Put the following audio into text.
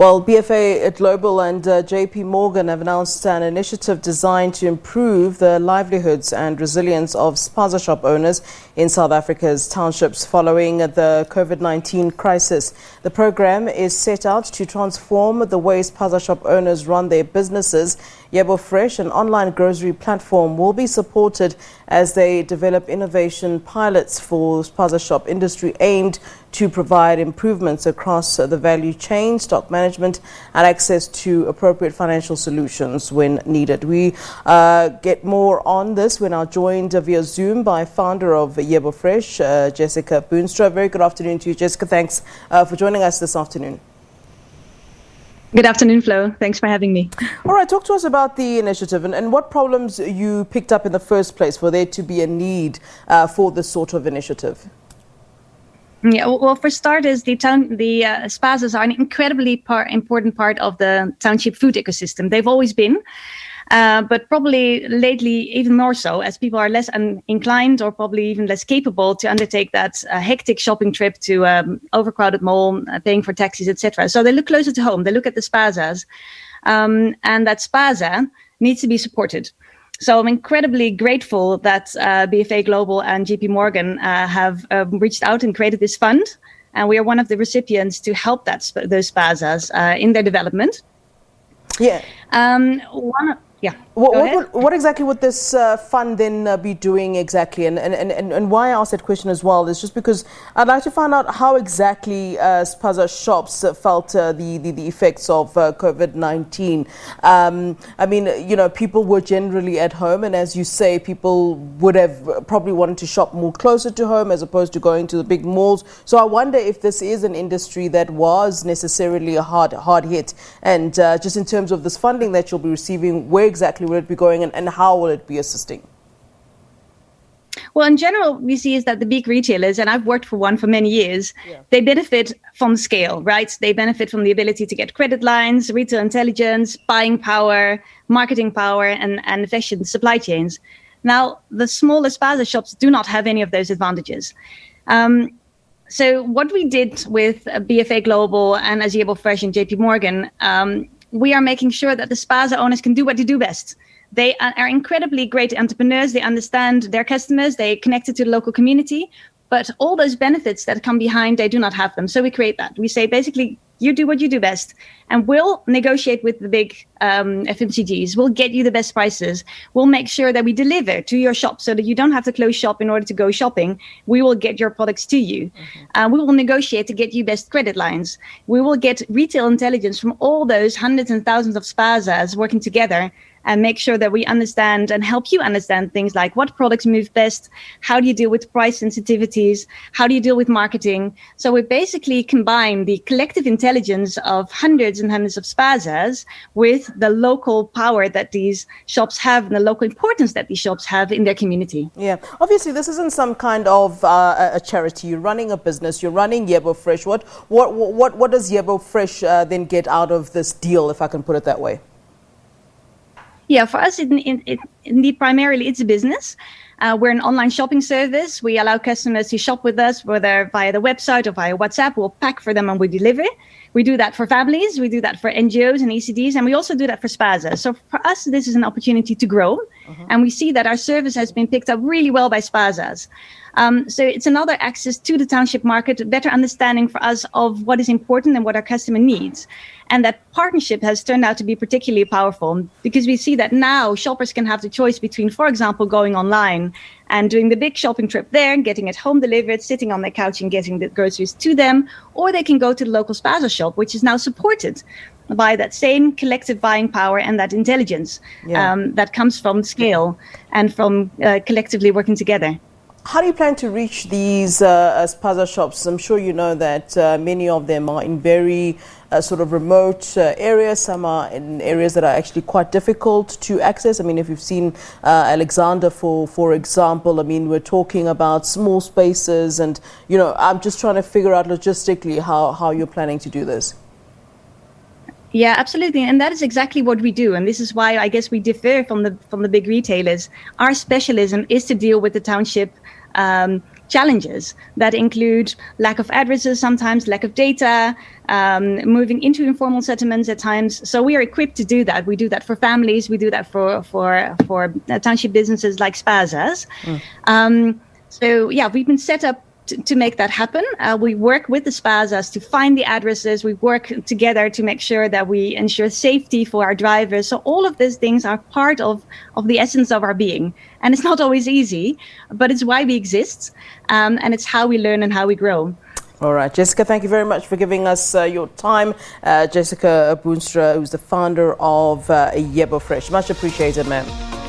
Well, BFA Global and J.P. have announced an initiative designed to improve the livelihoods and resilience of spaza shop owners in South Africa's townships following the COVID-19 crisis. The program is set out to transform the way spaza shop owners run their businesses. Yebo Fresh, an online grocery platform, will be supported as they develop innovation pilots for spaza shop industry aimed to provide improvements across the value chain, stock management and access to appropriate financial solutions when needed. We get more on this. We're now joined via Zoom by founder of Yebo Fresh, Jessica Boonstra. Very good afternoon to you, Jessica. Thanks for joining us this afternoon. Good afternoon, Flo. Thanks for having me. All right, talk to us about the initiative and what problems you picked up in the first place for there to be a need for this sort of initiative. Yeah, well, for starters, the spazas are an incredibly important part of the township food ecosystem. They've always been, but probably lately even more so, as people are less inclined or probably even less capable to undertake that hectic shopping trip to overcrowded mall, paying for taxis, etc. So they look closer to home. They look at the spazas, and that spaza needs to be supported. So I'm incredibly grateful that BFA Global and J.P. have reached out and created this fund. And we are one of the recipients to help those spazas in their development. Yeah. What exactly would this fund then be doing exactly? And why I asked that question as well is just because I'd like to find out how exactly spaza shops felt the effects of COVID-19. I mean, you know, people were generally at home, and as you say, people would have probably wanted to shop more closer to home as opposed to going to the big malls. So I wonder if this is an industry that was necessarily a hard hit, and just in terms of this funding that you'll be receiving, where exactly will it be going and how will it be assisting? Well, in general, we see is that the big retailers, and I've worked for one for many years, they benefit from scale, right? They benefit from the ability to get credit lines, retail intelligence, buying power, marketing power, and efficient supply chains. Now, the smaller spaza shops do not have any of those advantages. So what we did with BFA Global and as Yebo Fresh and J.P. We are making sure that the spaza owners can do what they do best. They are incredibly great entrepreneurs. They understand their customers. They connected to the local community. But all those benefits that come behind, they do not have them. So we create that. We say, basically, you do what you do best. And we'll negotiate with the big FMCGs. We'll get you the best prices. We'll make sure that we deliver to your shop so that you don't have to close shop in order to go shopping. We will get your products to you. We will negotiate to get you best credit lines. We will get retail intelligence from all those hundreds and thousands of spazas working together and make sure that we understand and help you understand things like what products move best, how do you deal with price sensitivities, how do you deal with marketing. So we basically combine the collective intelligence of hundreds and hundreds of spazas with the local power that these shops have and the local importance that these shops have in their community. Yeah, obviously this isn't some kind of a charity. You're running a business, you're running Yebo Fresh. What does Yebo Fresh then get out of this deal, if I can put it that way? Yeah, for us, indeed, primarily it's a business. We're an online shopping service. We allow customers to shop with us, whether via the website or via WhatsApp. We'll pack for them and we deliver. We do that for families. We do that for NGOs and ECDs. And we also do that for spaza. So for us, this is an opportunity to grow. And we see that our service has been picked up really well by spazas. So it's another access to the township market, a better understanding for us of what is important and what our customer needs. And that partnership has turned out to be particularly powerful because we see that now shoppers can have the choice between, for example, going online and doing the big shopping trip there, getting it home delivered, sitting on their couch and getting the groceries to them, or they can go to the local spaza shop, which is now supported by that same collective buying power and that intelligence that comes from scale and from collectively working together. How do you plan to reach these spaza shops? I'm sure you know that many of them are in very sort of remote areas. Some are in areas that are actually quite difficult to access. I mean, if you've seen Alexander, for example, I mean, we're talking about small spaces and, you know, I'm just trying to figure out logistically how you're planning to do this. Yeah, absolutely. And that is exactly what we do. And this is why I guess we differ from the big retailers. Our specialism is to deal with the township challenges that include lack of addresses, sometimes lack of data, moving into informal settlements at times. So we are equipped to do that. We do that for families. We do that for township businesses like spazas. So yeah, we've been set up to make that happen. We work with the spazas to find the addresses. We work together to make sure that we ensure safety for our drivers. So all of these things are part of the essence of our being. And it's not always easy, but it's why we exist. And it's how we learn and how we grow. All right, Jessica, thank you very much for giving us your time. Jessica Boonstra, who's the founder of Yebo Fresh. Much appreciated, ma'am.